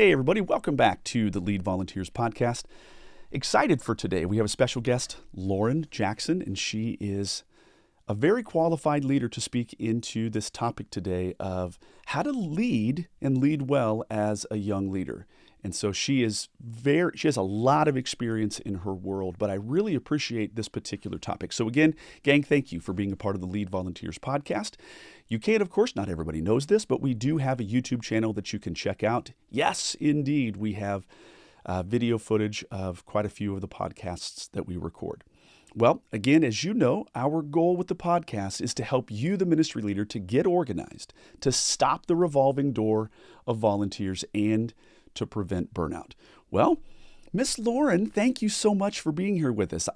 Hey, everybody, welcome back to the Lead Volunteers podcast. Excited for today. We have a special guest, Lauren Jackson, and she is a very qualified leader to speak into this topic today of how to lead and lead well as a young leader. And so she has a lot of experience in her world, but I really appreciate this particular topic. So again, gang, thank you for being a part of the Lead Volunteers podcast. You can, of course, not everybody knows this, but we do have a YouTube channel that you can check out. Yes, indeed, we have video footage of quite a few of the podcasts that we record. Well, again, as you know, our goal with the podcast is to help you, the ministry leader, to get organized, to stop the revolving door of volunteers, and to prevent burnout. Well, Miss Lauren, thank you so much for being here with us.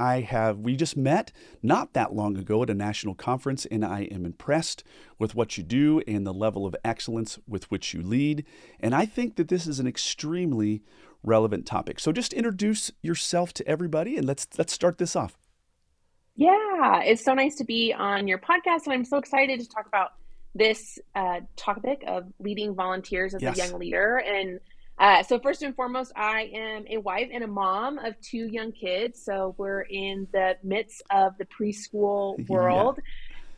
We just met not that long ago at a national conference, and I am impressed with what you do and the level of excellence with which you lead. And I think that this is an extremely relevant topic. So just introduce yourself to everybody, and let's start this off. Yeah, it's so nice to be on your podcast, and I'm so excited to talk about this topic of leading volunteers as a Yes. young leader. And so first and foremost, I am a wife and a mom of two young kids. So we're in the midst of the preschool Yeah. world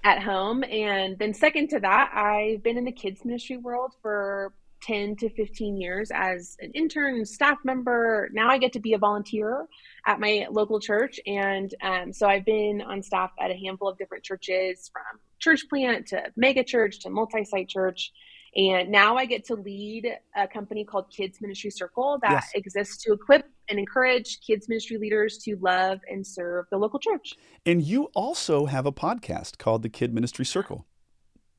at home. And then second to that, I've been in the kids ministry world for 10 to 15 years as an intern, staff member. Now I get to be a volunteer at my local church. And so I've been on staff at a handful of different churches, from church plant to mega church to multi-site church. And now I get to lead a company called Kids Ministry Circle that Yes. exists to equip and encourage kids ministry leaders to love and serve the local church. And you also have a podcast called the Kid Ministry Circle.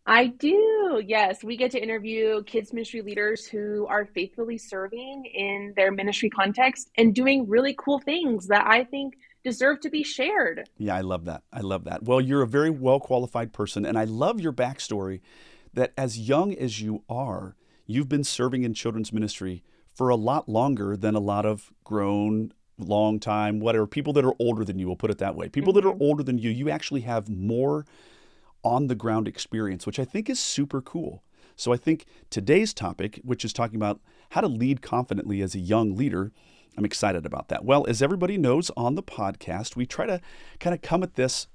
I do. Yes. We get to interview kids ministry leaders who are faithfully serving in their ministry context and doing really cool things that I think deserve to be shared. Yeah, I love that. I love that. Well, you're a very well qualified person, and I love your backstory that as young as you are, you've been serving in children's ministry for a lot longer than a lot of grown, long time, whatever, people that are older than you, we'll put it that way. People that are Mhm. older than you actually have more on the ground experience, which I think is super cool. So I think today's topic, which is talking about how to lead confidently as a young leader, I'm excited about that. Well, as everybody knows on the podcast, we try to kind of come at this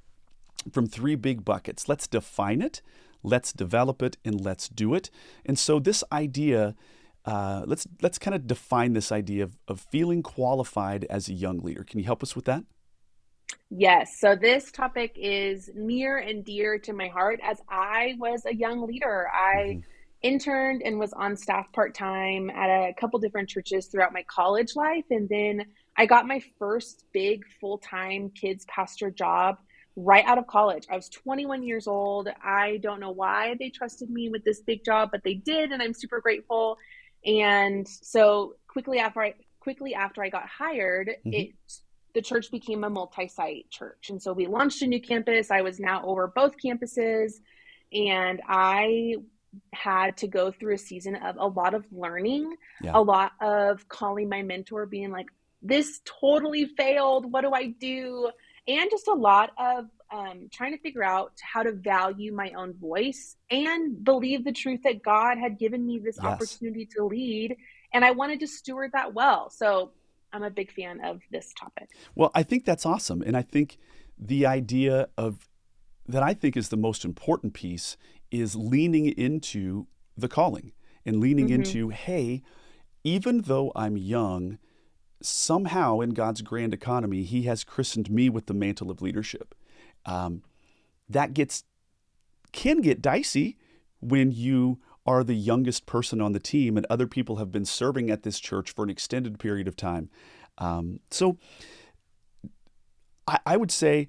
from three big buckets. Let's define it, let's develop it, and let's do it. And so this idea, let's kind of define this idea of feeling qualified as a young leader. Can you help us with that? Yes. So this topic is near and dear to my heart as I was a young leader. I Mm-hmm. interned and was on staff part-time at a couple different churches throughout my college life. And then I got my first big full-time kids pastor job right out of college. I was 21 years old. I don't know why they trusted me with this big job, but they did, and I'm super grateful. And so quickly after I got hired, Mm-hmm. the church became a multi-site church. And so we launched a new campus. I was now over both campuses, and I had to go through a season of a lot of learning, Yeah. a lot of calling my mentor, being like, this totally failed. What do I do? And just a lot of trying to figure out how to value my own voice and believe the truth that God had given me this Yes. opportunity to lead. And I wanted to steward that well. So I'm a big fan of this topic. Well, I think that's awesome. And I think the idea of that I think is the most important piece is leaning into the calling and leaning Mm-hmm. into, hey, even though I'm young, somehow in God's grand economy, He has christened me with the mantle of leadership. Um, that can get dicey when you are the youngest person on the team and other people have been serving at this church for an extended period of time. So I would say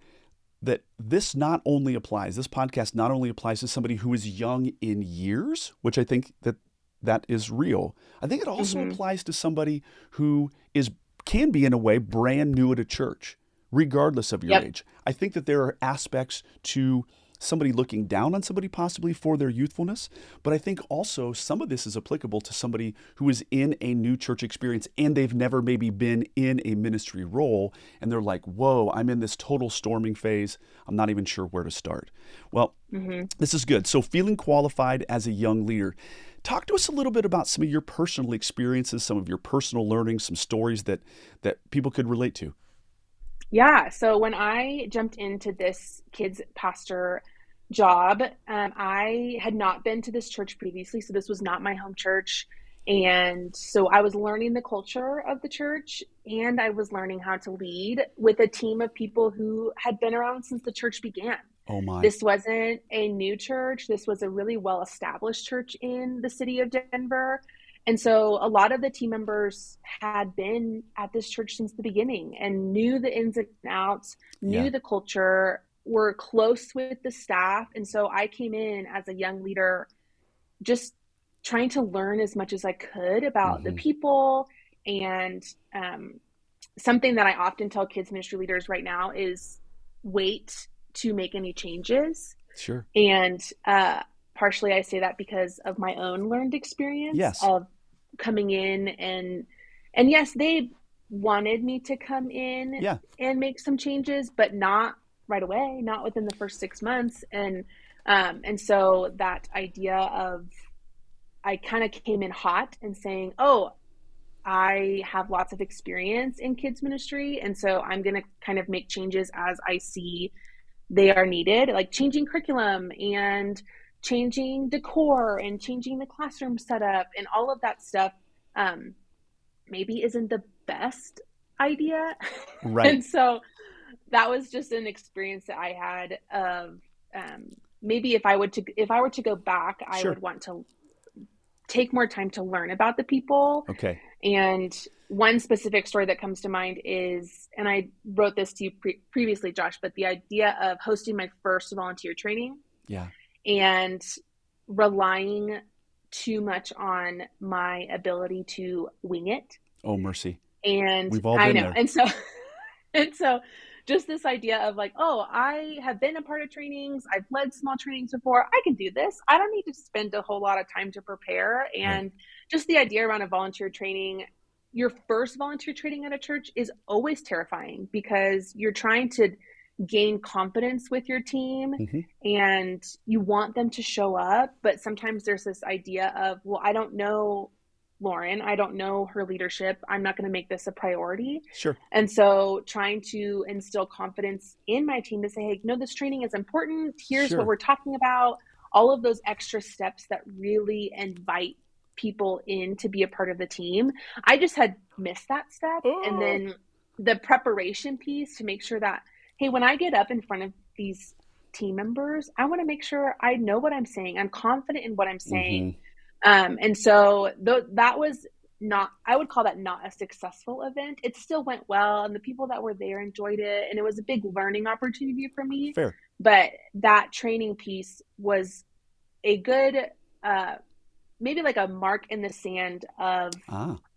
that this podcast not only applies to somebody who is young in years, which I think that is real. I think it also Mm-hmm. applies to somebody who can be in a way brand new at a church, regardless of your Yep. age. I think that there are aspects to somebody looking down on somebody possibly for their youthfulness, but I think also some of this is applicable to somebody who is in a new church experience and they've never maybe been in a ministry role and they're like, whoa, I'm in this total storming phase. I'm not even sure where to start. Well, this is good. So feeling qualified as a young leader. Talk to us a little bit about some of your personal experiences, some of your personal learning, some stories that people could relate to. Yeah. So when I jumped into this kids pastor job, I had not been to this church previously. So this was not my home church. And so I was learning the culture of the church and I was learning how to lead with a team of people who had been around since the church began. Oh my. This wasn't a new church. This was a really well-established church in the city of Denver. And so a lot of the team members had been at this church since the beginning and knew the ins and outs, Yeah. knew the culture, were close with the staff. And so I came in as a young leader, just trying to learn as much as I could about the Mm-hmm. people. And something that I often tell kids ministry leaders right now is wait to make any changes. Sure. And partially I say that because of my own learned experience Yes. of coming in and yes, they wanted me to come in Yeah. and make some changes, but not right away, not within the first 6 months. And so that idea of I kind of came in hot and saying, oh, I have lots of experience in kids ministry. And so I'm going to kind of make changes as I see they are needed, like changing curriculum and changing decor and changing the classroom setup and all of that stuff. Maybe isn't the best idea. Right. And so that was just an experience that I had of maybe if I were to go back, I Sure. would want to take more time to learn about the people. Okay. And one specific story that comes to mind is, and I wrote this to you previously, Josh, but the idea of hosting my first volunteer training Yeah. and relying too much on my ability to wing it. Oh, mercy. And We've all I been know. there. And so just this idea of like, oh, I have been a part of trainings. I've led small trainings before. I can do this. I don't need to spend a whole lot of time to prepare. Right. And just the idea around a volunteer training, your first volunteer training at a church is always terrifying because you're trying to gain confidence with your team Mm-hmm. and you want them to show up. But sometimes there's this idea of, well, I don't know Lauren. I don't know her leadership. I'm not going to make this a priority. Sure. And so trying to instill confidence in my team to say, hey, no, this training is important. Here's what Sure. we're talking about. All of those extra steps that really invite people in to be a part of the team. I just had missed that step. And Oh. then the preparation piece to make sure that, hey, when I get up in front of these team members, I want to make sure I know what I'm saying. I'm confident in what I'm saying. Mm-hmm. And so that was not, I would call that not a successful event. It still went well and the people that were there enjoyed it. And it was a big learning opportunity for me. Fair. But that training piece was a good, maybe like a mark in the sand of,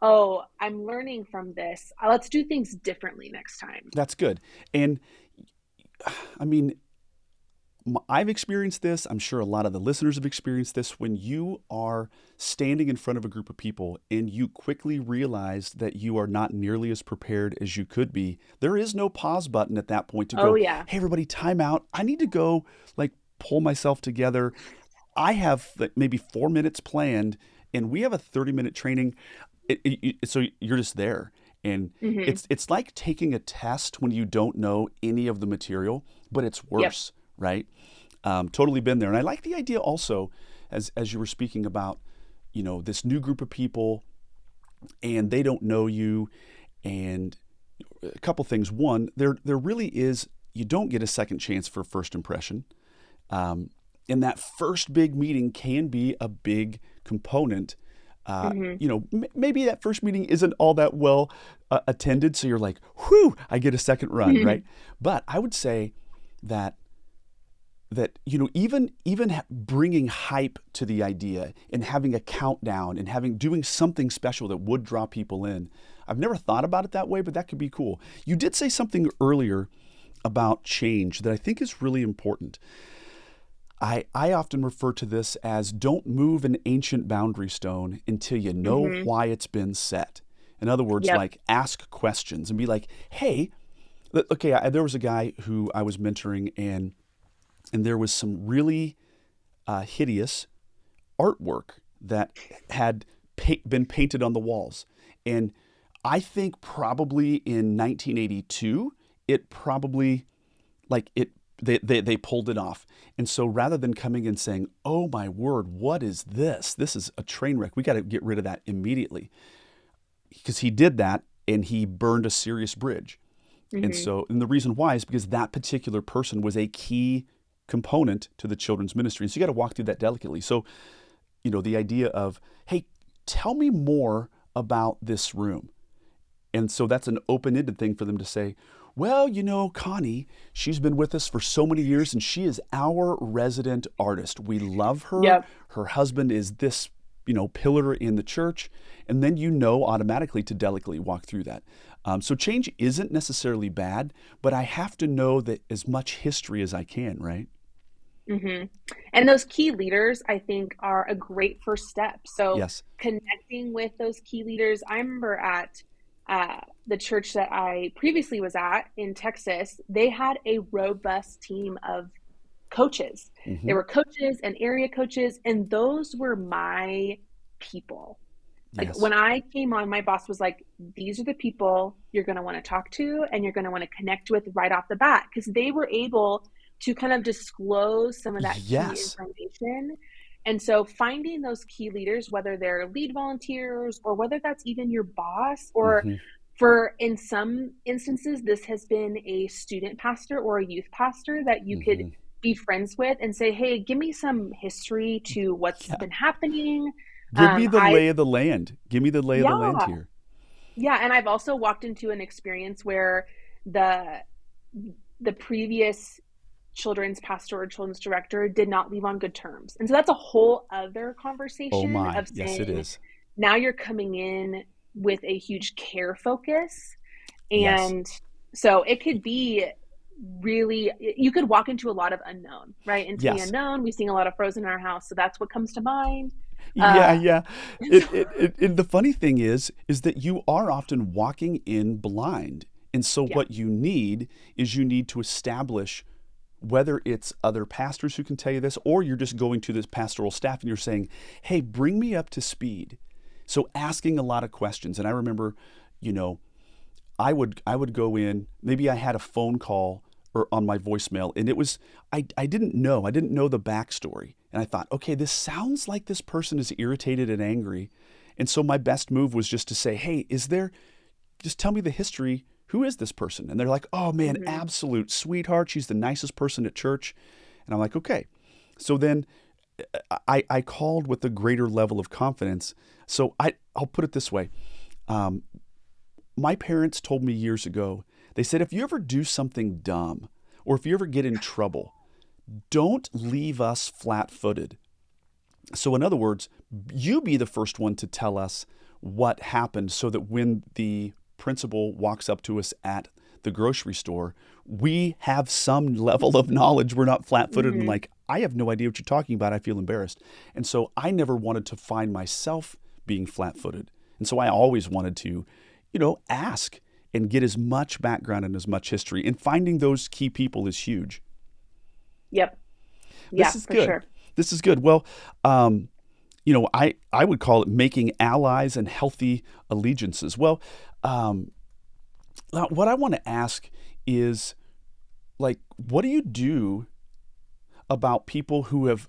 oh, I'm learning from this. Let's do things differently next time. That's good. And I mean, I've experienced this. I'm sure a lot of the listeners have experienced this. When you are standing in front of a group of people and you quickly realize that you are not nearly as prepared as you could be, there is no pause button at that point to go, yeah. Hey, everybody, time out. I need to go pull myself together. I have maybe 4 minutes planned and we have a 30-minute training. So you're just there. And it's like taking a test when you don't know any of the material, but it's worse. Yep. Right? Totally been there. And I like the idea also, as you were speaking about, this new group of people and they don't know you. And a couple things. One, there really is, you don't get a second chance for first impression. And that first big meeting can be a big component. Maybe that first meeting isn't all that well attended. So you're like, whew, I get a second run, right? But I would say that even bringing hype to the idea and having a countdown and doing something special that would draw people in. I've never thought about it that way, but that could be cool. You did say something earlier about change that I think is really important. I often refer to this as don't move an ancient boundary stone until you know Mm-hmm. why it's been set. In other words, Yep. like ask questions and be like, hey, okay, there was a guy who I was mentoring, and there was some really hideous artwork that had been painted on the walls. And I think probably in 1982, it probably like it they pulled it off. And so rather than coming and saying, "Oh my word, what is this? This is a train wreck. We got to get rid of that immediately." Because he did that and he burned a serious bridge. Mm-hmm. And the reason why is because that particular person was a key component to the children's ministry. And so you got to walk through that delicately. So, the idea of, hey, tell me more about this room. And so that's an open ended thing for them to say, well, Connie, she's been with us for so many years and she is our resident artist. We love her. Yep. Her husband is this, pillar in the church. And then automatically to delicately walk through that. So change isn't necessarily bad, but I have to know that as much history as I can, right? Mm-hmm. And those key leaders, I think, are a great first step. So Yes. connecting with those key leaders, I remember at the church that I previously was at in Texas, they had a robust team of coaches. Hmm. There were coaches and area coaches, and those were my people. Like Yes. when I came on, my boss was like, these are the people you're going to want to talk to and you're going to want to connect with right off the bat because they were able to kind of disclose some of that key Yes. information. And so finding those key leaders, whether they're lead volunteers or whether that's even your boss, or Hmm. for in some instances, this has been a student pastor or a youth pastor that you could Hmm. be friends with and say, hey, give me some history to what's Yeah. been happening. Give me the I lay of the land. Give me the lay of the land Yeah. here. Yeah, and I've also walked into an experience where the the previous children's pastor or children's director did not leave on good terms. And so that's a whole other Oh conversation my. of Yes, it saying is. now you're coming in with a huge care focus. Yes. And so it could be really, you could walk into a lot of unknown, right? Into the Yes. unknown. We sing a lot of Frozen in our house, so that's what comes to mind. Yeah, Uh, yeah. so, The funny thing is that you are often walking in blind. And so yeah. what you need to establish whether it's other pastors who can tell you this, or you're just going to this pastoral staff and you're saying, hey, bring me up to speed. So asking a lot of questions. And I remember, you know, I would go in, maybe I had a phone call or on my voicemail and it was I didn't know the backstory. And I thought, okay, this sounds like this person is irritated and angry. And so my best move was just to say, hey, just tell me the history. Who is this person? And they're like, oh man, Hmm. absolute sweetheart. She's the nicest person at church. And I'm like, okay. So then I called with a greater level of confidence. So I'll put it this way. Um, my parents told me years ago, they said, if you ever do something dumb or if you ever get in trouble, don't leave us flat footed. So, in other words, you be the first one to tell us what happened so that when the principal walks up to us at the grocery store, we have some level of knowledge. We're not flat footed and Hmm. like, I have no idea what you're talking about. I feel embarrassed. And so I never wanted to find myself being flat footed. And so I always wanted to, ask and get as much background and as much history. And finding those key people is huge. Yep. Yeah, This is for good. sure. This is good. Well, I would call it making allies and healthy allegiances. Well, um, what I want to ask is like, what do you do about people who've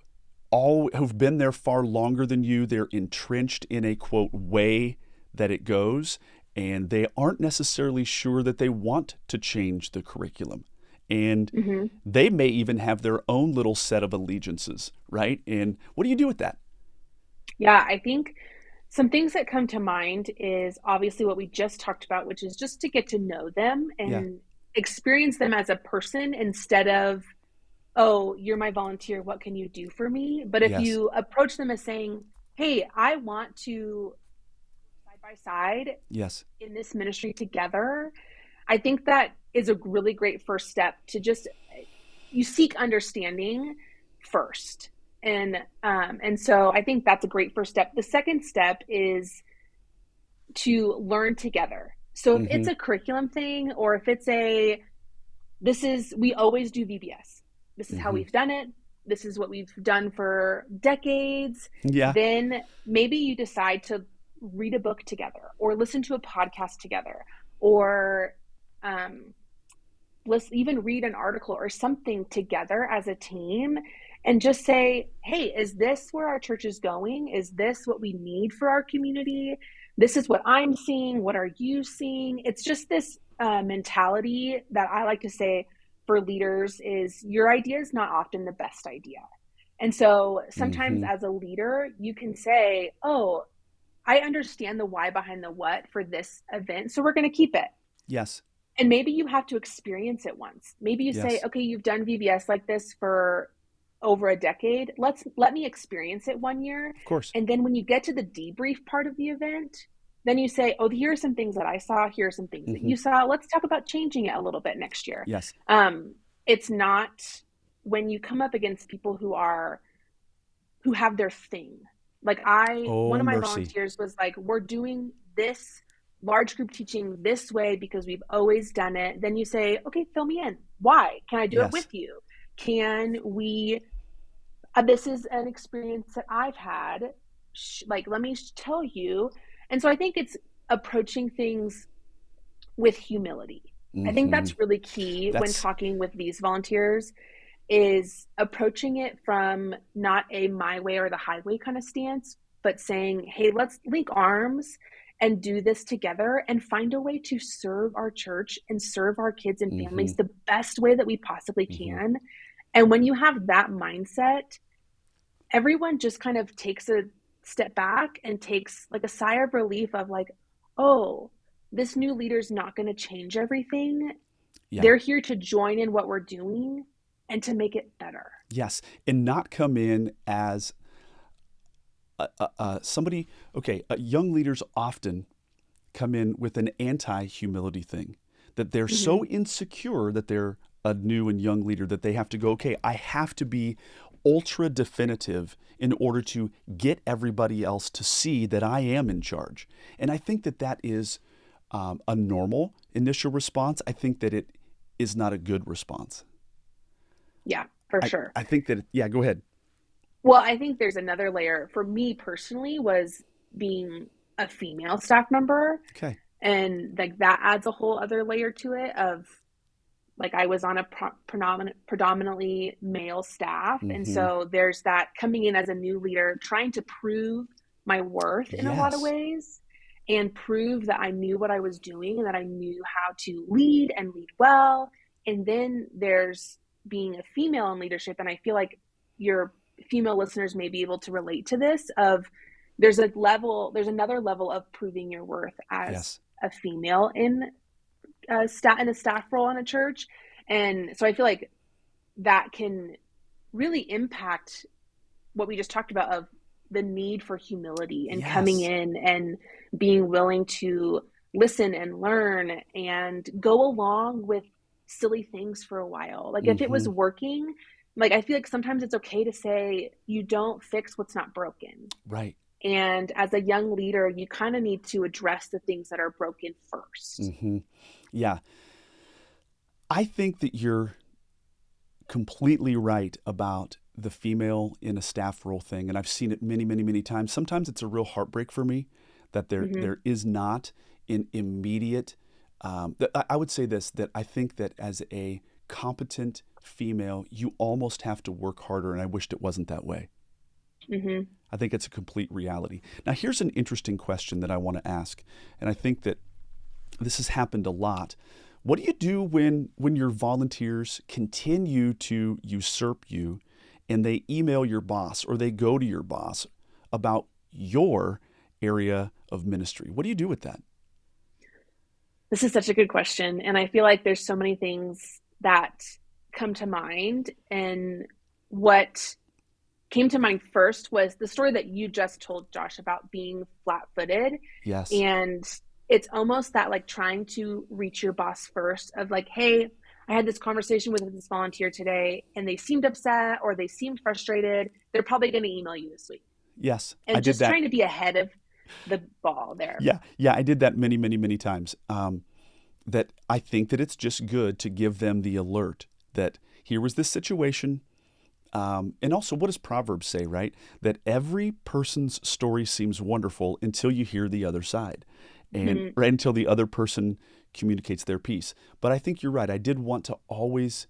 been there far longer than you? They're entrenched in a quote way that it goes, and they aren't necessarily sure that they want to change the curriculum. And Hmm. they may even have their own little set of allegiances, right? And what do you do with that? Yeah, I think some things that come to mind is obviously what we just talked about, which is just to get to know them Yeah. and experience them as a person instead of, oh, you're my volunteer. What can you do for me? But if Yes. you approach them as saying, hey, I want to side by side Yes. in this ministry together, I think that is a really great first step to just, you seek understanding first. And so I think that's a great first step. The second step is to learn together. So if Mm-hmm. it's a curriculum thing, or if it's a, this is, we always do VBS. This is how Mm-hmm. we've done it. This is what we've done for decades. Yeah. Then maybe you decide to read a book together, or listen to a podcast together, or um, let's even read an article or something together as a team, and just say, hey, is this where our church is going? Is this what we need for our community? This is what I'm seeing. What are you seeing? It's just this mentality that I like to say for leaders is, your idea is not often the best idea. And so sometimes Mm-hmm. as a leader, you can say, oh, I understand the why behind the what for this event, so we're going to keep it. Yes. And maybe you have to experience it once. Maybe you say, Yes. okay, you've done VBS like this for over a decade. Let me experience it 1 year. Of course. And then when you get to the debrief part of the event, then you say, oh, here are some things that I saw. Here are some things that Mm-hmm. you saw. Let's talk about changing it a little bit next year. Yes. It's not, when you come up against people who have their thing. Like one Oh, of my mercy. volunteers was like, we're doing this large group teaching this way because we've always done it. Then you say, okay, fill me in. Why? Can I do it with Yes. you? Can we, this is an experience that I've had. Like, let me tell you. And so I think it's approaching things with humility. I think Mm-hmm. that's really key when That's talking with these volunteers, is approaching it from not a my way or the highway kind of stance, but saying, hey, let's link arms and do this together and find a way to serve our church and serve our kids and mm-hmm. families the best way that we possibly Mm-hmm. can. And when you have that mindset, everyone just kind of takes a step back and takes like a sigh of relief of like, oh, this new leader's not going to change everything. Yeah. They're here to join in what we're doing and to make it better. Yes. And not come in as somebody, okay, young leaders often come in with an anti humility thing, that they're Mm-hmm. so insecure that they're a new and young leader that they have to go, okay, I have to be ultra definitive in order to get everybody else to see that I am in charge. And I think that that is a normal initial response. I think that it is not a good response. Yeah, for I, sure. I think that, yeah, go ahead. Well, I think there's another layer for me personally, was being a female staff member. Okay. And like that adds a whole other layer to it of, like, I was on a predominantly male staff. And Mm-hmm. so there's that coming in as a new leader, trying to prove my worth in a lot of Yes. ways, and prove that I knew what I was doing and that I knew how to lead and lead well. And then there's being a female in leadership. And I feel like your female listeners may be able to relate to this, of there's another level of proving your worth as Yes. a female in in a staff role in a church. And so I feel like that can really impact what we just talked about, of the need for humility and coming Yes. in and being willing to listen and learn and go along with silly things for a while. Like, if it Mm-hmm. was working, like, I feel like sometimes it's okay to say, you don't fix what's not broken. Right. And as a young leader, you kind of need to address the things that are broken first. Mm-hmm. Yeah. I think that you're completely right about the female in a staff role thing, and I've seen it many, many, many times. Sometimes it's a real heartbreak for me that Mm-hmm. there is not an immediate. I would say this, that I think that as a competent female, you almost have to work harder, and I wished it wasn't that way. Mm-hmm. I think it's a complete reality. Now, here's an interesting question that I want to ask, and I think that this has happened a lot. What do you do when your volunteers continue to usurp you and they email your boss or they go to your boss about your area of ministry? What do you do with that? This is such a good question. And I feel like there's so many things that come to mind. And what came to mind first was the story that you just told, Josh, about being flat footed. Yes. And it's almost that, like, trying to reach your boss first, of like, hey, I had this conversation with this volunteer today and they seemed upset or they seemed frustrated. They're probably going to email you this week. Yes, I And did just that. trying to be ahead of the ball there. Yeah, yeah, I did that many, many, many times. That I think that it's just good to give them the alert that here was this situation. And also, what does Proverbs say, right? That every person's story seems wonderful until you hear the other side, and Mm-hmm. right until the other person communicates their piece. But I think you're right. I did want to always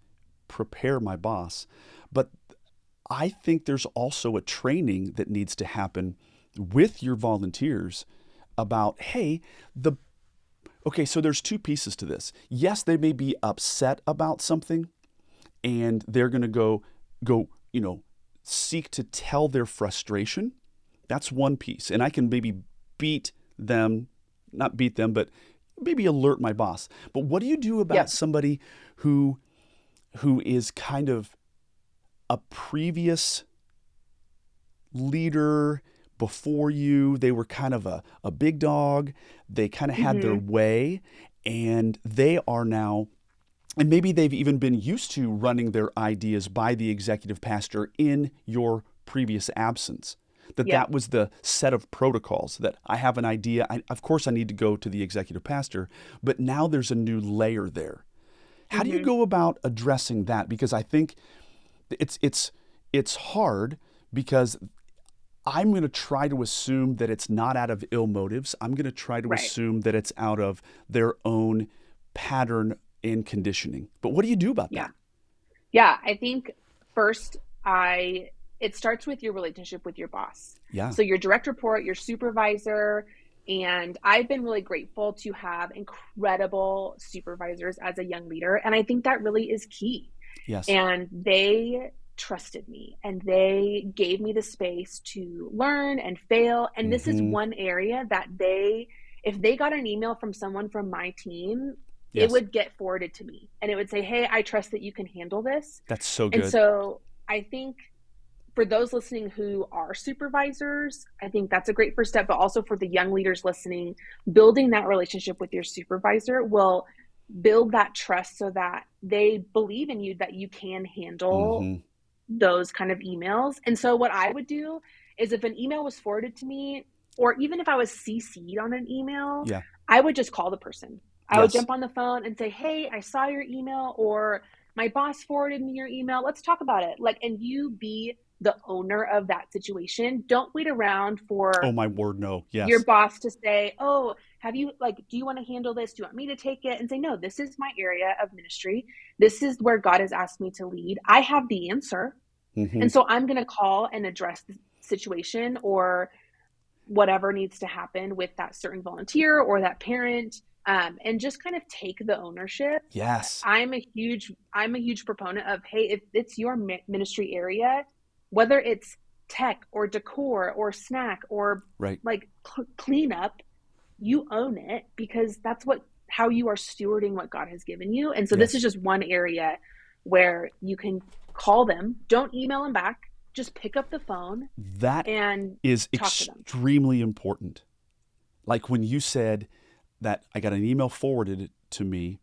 prepare my boss, but I think there's also a training that needs to happen with your volunteers about, hey, the okay, so there's two pieces to this. Yes, they may be upset about something and they're going to go, seek to tell their frustration. That's one piece. And I can maybe beat them, not beat them, but maybe alert my boss. But what do you do about Yep. somebody who is kind of a previous leader before you? They were kind of a big dog. They kind of had their Mm-hmm. way, and they are now, and maybe they've even been used to running their ideas by the executive pastor in your previous absence. That Yep. was the set of protocols that I have an idea. Of course, I need to go to the executive pastor, but now there's a new layer there. How do you Mm-hmm. go about addressing that? Because I think it's hard because I'm going to try to assume that it's not out of ill motives. I'm going to try to Right. assume that it's out of their own pattern and conditioning. But what do you do about Yeah. that? Yeah. I think first, I it starts with your relationship with your boss. Yeah. So your direct report, your supervisor, and I've been really grateful to have incredible supervisors as a young leader. And I think that really is key. Yes. And they trusted me and they gave me the space to learn and fail. And this is Mm-hmm. one area that if they got an email from someone from my team, it Yes. would get forwarded to me and it would say, "Hey, I trust that you can handle this." That's so And good. so I think for those listening who are supervisors, I think that's a great first step. But also for the young leaders listening, building that relationship with your supervisor will build that trust so that they believe in you that you can handle Mm-hmm. those kind of emails. And so what I would do is if an email was forwarded to me, or even if I was CC'd on an email, Yeah. I would just call the person. I would Yes. jump on the phone and say, "Hey, I saw your email," or "My boss forwarded me your email. Let's talk about it." Like, and you be the owner of that situation. Don't wait around Oh for my word, no. your Yes. boss to say, "Oh, have you, like, do you want to handle this? Do you want me to take it?" And say, "No, this is my area of ministry. This is where God has asked me to lead. I have the answer. Mm-hmm. And so I'm going to call and address the situation or whatever needs to happen with that certain volunteer or that parent, and just kind of take the ownership." Yes. I'm a huge proponent of, hey, if it's your ministry area, whether it's tech or decor or snack or Right. like cleanup, you own it because that's what how you are stewarding what God has given you. And so this is Yes. just one area where you can call them, don't email them back, just pick up the phone That and is talk to them. extremely important. Like when you said that I got an email forwarded to me,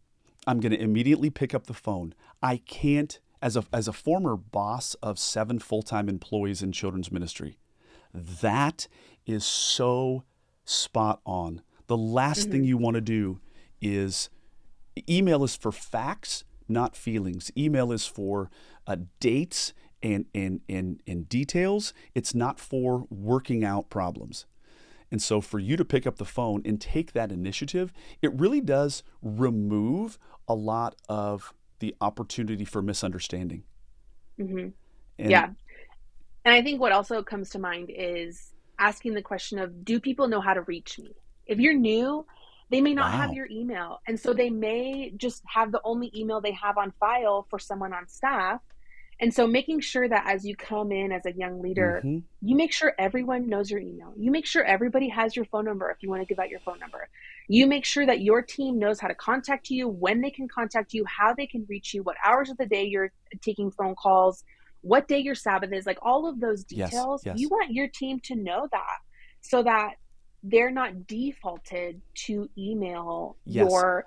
I'm going to immediately pick up the phone. I can't, as a former boss of 7 full-time employees in children's ministry, that is so spot on. The last thing Mm-hmm. you want to do is email is for facts, not feelings. Email is for dates and details. It's not for working out problems. And so for you to pick up the phone and take that initiative, it really does remove a lot of the opportunity for misunderstanding. Mm-hmm. And Yeah. And I think what also comes to mind is asking the question of, do people know how to reach me? If you're new, they may not have wow. your email. And so they may just have the only email they have on file for someone on staff. And so making sure that as you come in as a young leader, Mm-hmm. you make sure everyone knows your email. You make sure everybody has your phone number if you want to give out your phone number. You make sure that your team knows how to contact you, when they can contact you, how they can reach you, what hours of the day you're taking phone calls, what day your Sabbath is, like all of those Yes. details. You Yes. want your team to know that so that they're not defaulted to email Yes. your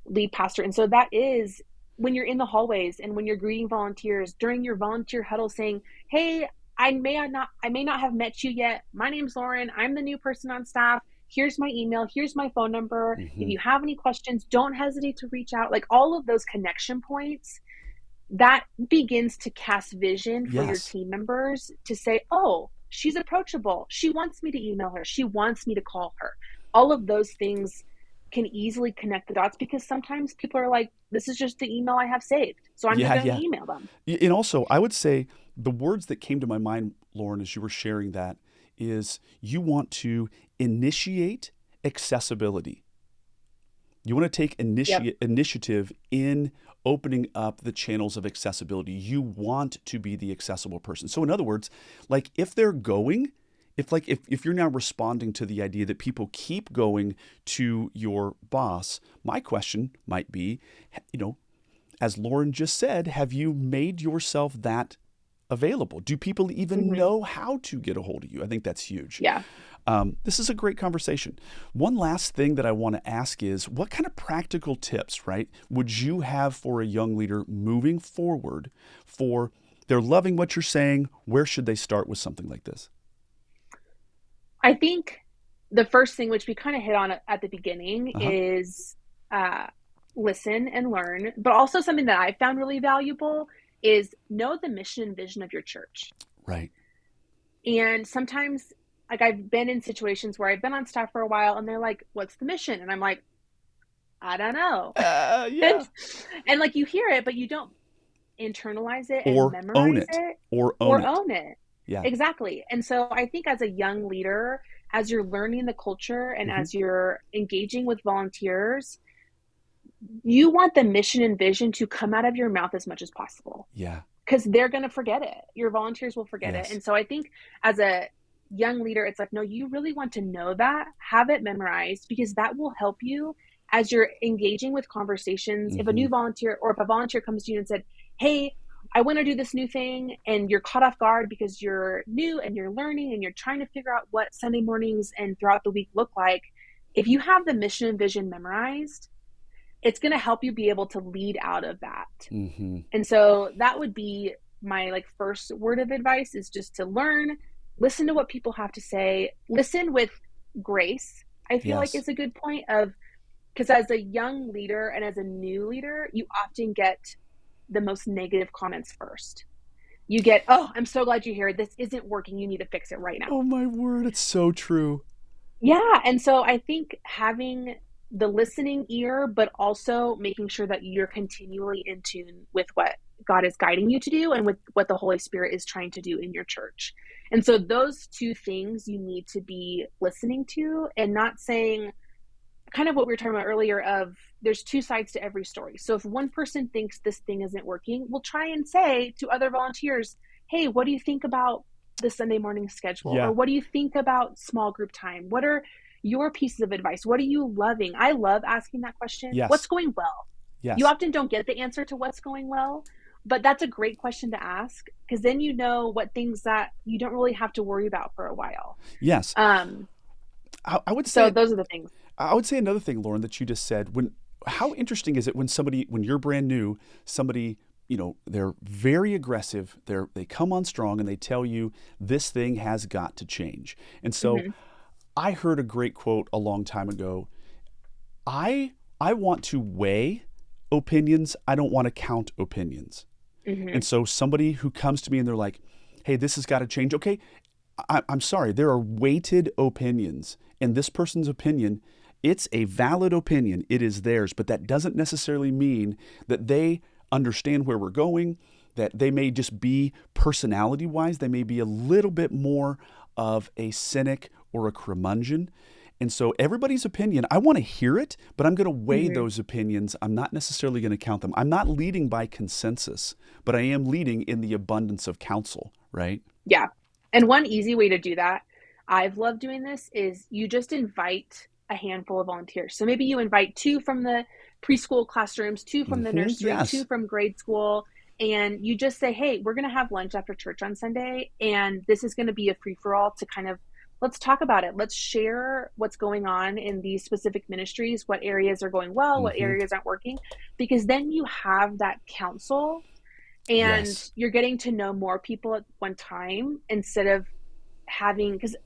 lead pastor. And so that is when you're in the hallways and when you're greeting volunteers during your volunteer huddle saying, hey, I may not have met you yet. My name's Lauren. I'm the new person on staff. Here's my email. Here's my phone number. If Hmm. you have any questions, don't hesitate to reach out. Like all of those connection points, that begins to cast vision for your Yes. team members to say, oh, she's approachable. She wants me to email her. She wants me to call her. All of those things can easily connect the dots because sometimes people are like, this is just the email I have saved. So I'm Yeah, just going to yeah. email them. And also, I would say the words that came to my mind, Lauren, as you were sharing that, is you want to initiate accessibility. You want to take Yep. initiative in opening up the channels of accessibility. You want to be the accessible person. So, in other words, like if they're going, if you're now responding to the idea that people keep going to your boss, my question might be, you know, as Lauren just said, have you made yourself that available? Do people even Hmm. know how to get a hold of you? I think that's huge. Yeah. This is a great conversation. One last thing that I want to ask is what kind of practical tips, right, would you have for a young leader moving forward for they're loving what you're saying? Where should they start with something like this? I think the first thing, which we kind of hit on at the beginning, Uh huh. is uh, listen and learn. But also, something that I found really valuable is know the mission and vision of your church. Right. And sometimes, like, I've been in situations where I've been on staff for a while and they're like, what's the mission? And I'm like, I don't know. and, Yeah. and like, you hear it, but you don't internalize it and Or own memorize it. it Or own or it. own it. Yeah. Exactly. And so I think as a young leader, as you're learning the culture and Hmm. as you're engaging with volunteers, you want the mission and vision to come out of your mouth as much as possible Yeah. because they're going to forget it. Your volunteers will forget it. Yes. And so I think as a young leader, it's like, no, you really want to know that, have it memorized because that will help you as you're engaging with conversations. If a Hmm. new volunteer or if a volunteer comes to you and said, hey, I want to do this new thing, and you're caught off guard because you're new and you're learning and you're trying to figure out what Sunday mornings and throughout the week look like. If you have the mission and vision memorized, it's going to help you be able to lead out of that. Hmm. And so that would be my like first word of advice is just to learn, listen to what people have to say, listen with grace. I feel like Yes. is a good point of because as a young leader and as a new leader, you often get the most negative comments first. You get, oh, I'm so glad you're here. This isn't working. You need to fix it right now. Oh my word, it's so true. Yeah. And so I think having the listening ear, but also making sure that you're continually in tune with what God is guiding you to do and with what the Holy Spirit is trying to do in your church. And so those two things you need to be listening to and not saying, kind of what we were talking about earlier of there's two sides to every story. So if one person thinks this thing isn't working, we'll try and say to other volunteers, hey, what do you think about the Sunday morning schedule? Or Yeah. what do you think about small group time? What are your pieces of advice? What are you loving? I love asking that question. What's Yes. going well? You Yes. often don't get the answer to what's going well, but that's a great question to ask because then you know what things that you don't really have to worry about for a while. Yes. Um, I would so say those are the things. I would say another thing, Lauren, that you just said. When how interesting is it when when you're brand new, somebody, they're very aggressive. They come on strong and they tell you this thing has got to change. And so Mm-hmm, I heard a great quote a long time ago. I want to weigh opinions. I don't want to count opinions. mm-hmm, And so somebody who comes to me and they're like, "Hey, this has got to change." Okay, I'm sorry. There are weighted opinions, and this person's opinion, it's a valid opinion. It is theirs, but that doesn't necessarily mean that they understand where we're going. That they may just be personality-wise, they may be a little bit more of a cynic or a curmudgeon. And so everybody's opinion, I want to hear it, but I'm going to weigh mm-hmm. those opinions. I'm not necessarily going to count them. I'm not leading by consensus, but I am leading in the abundance of counsel, right? Yeah. And one easy way to do that, I've loved doing this, is you just invite a handful of volunteers. So maybe you invite two from the preschool classrooms, two from the nursery, two Yes. from grade school, and you just say, hey, we're going to have lunch after church on Sunday, and this is going to be a free for all to kind of let's talk about it. Let's share what's going on in these specific ministries, what areas are going well, what Hmm. areas aren't working, because then you have that counsel and Yes, you're getting to know more people at one time instead of having, because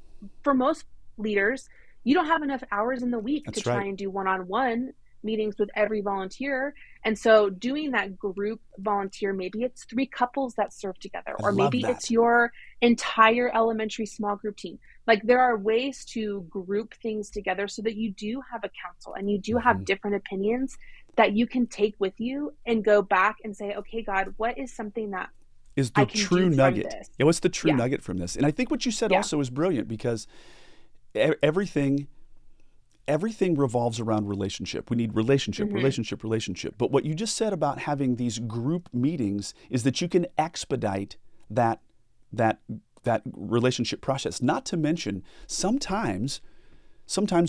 for most leaders, you don't have enough hours in the week to that's try right. and do one-on-one meetings with every volunteer. And so doing that group volunteer, maybe it's three couples that serve together, I or love maybe it's that. your entire elementary small group team. Like there are ways to group things together so that you do have a council and you do Hmm. have different opinions that you can take with you and go back and say, okay, God, what is something that Is I the can do true from nugget. this? Yeah, what's the true Yeah. nugget from this? And I think what you said Yeah. also is brilliant because everything everything revolves around relationship. We need relationship, Mm-hmm. relationship, relationship. But what you just said about having these group meetings is that you can expedite that that that relationship process. Not to mention sometimes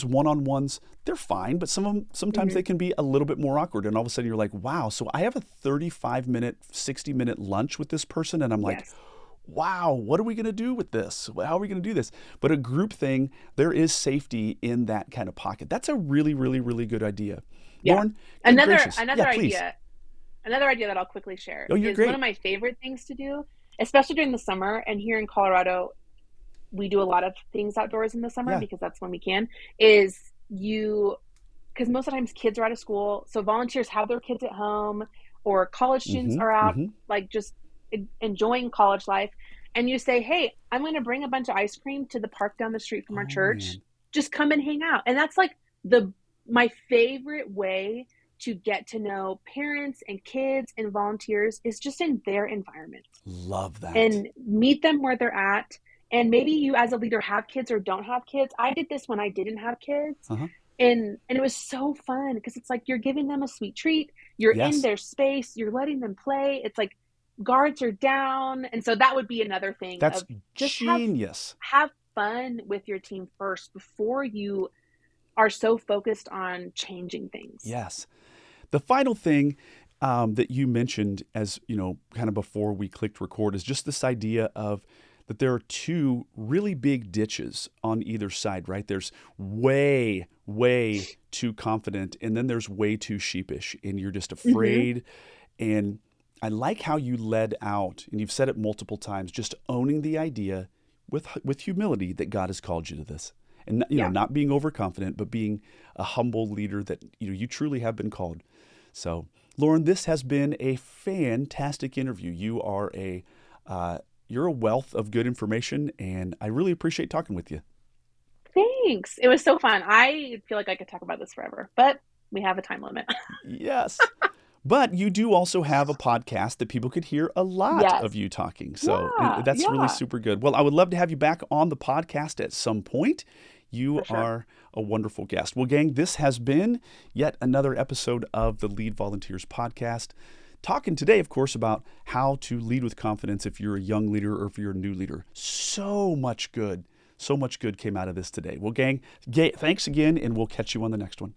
one-on-ones they're fine, but sometimes Mm-hmm. they can be a little bit more awkward and all of a sudden you're like, "Wow, so I have a 35-minute, 60-minute lunch with this person," and I'm like, Yes. wow, what are we going to do with this? How are we going to do this? But a group thing, there is safety in that kind of pocket. That's a really, really, really good idea. Yeah. Lauren, good Another gracious. Yeah, another please. idea, another idea that I'll quickly share Oh, you're is one of great. my favorite things to do, especially during the summer. And here in Colorado, we do a lot of things outdoors in the summer Yeah. because that's when we can. Is you because most of the times kids are out of school, so volunteers have their kids at home, or college students Mm-hmm. are out Mm-hmm. like just enjoying college life. And you say, hey, I'm going to bring a bunch of ice cream to the park down the street from our Oh, church. man. Just come and hang out. And that's like the my favorite way to get to know parents and kids and volunteers is just in their environment Love that. and meet them where they're at. And maybe you as a leader have kids or don't have kids. I did this when I didn't have kids. Uh-huh. And it was so fun because it's like you're giving them a sweet treat. You're in Yes. their space, you're letting them play. It's like guards are down. And so that would be another thing That's of just genius. have fun with your team first before you are so focused on changing things. Yes. The final thing that you mentioned, as you know, kind of before we clicked record, is just this idea of that there are two really big ditches on either side, right? There's way, way too confident, and then there's way too sheepish, and you're just Mm-hmm. afraid. And I like how you led out, and you've said it multiple times, just owning the idea with humility that God has called you to this. And Yeah. not being overconfident, but being a humble leader that you truly have been called. So, Lauren, this has been a fantastic interview. Uh, you're a wealth of good information, and I really appreciate talking with you. Thanks. It was so fun. I feel like I could talk about this forever, but we have a time limit. Yes. But you do also have a podcast that people could hear a lot Yes. of you talking. So Yeah. that's really Yeah. super good. Well, I would love to have you back on the podcast at some point. You For sure. are a wonderful guest. Well, gang, this has been yet another episode of the Lead Volunteers podcast. Talking today, of course, about how to lead with confidence if you're a young leader or if you're a new leader. So much good came out of this today. Well, gang, thanks again, and we'll catch you on the next one.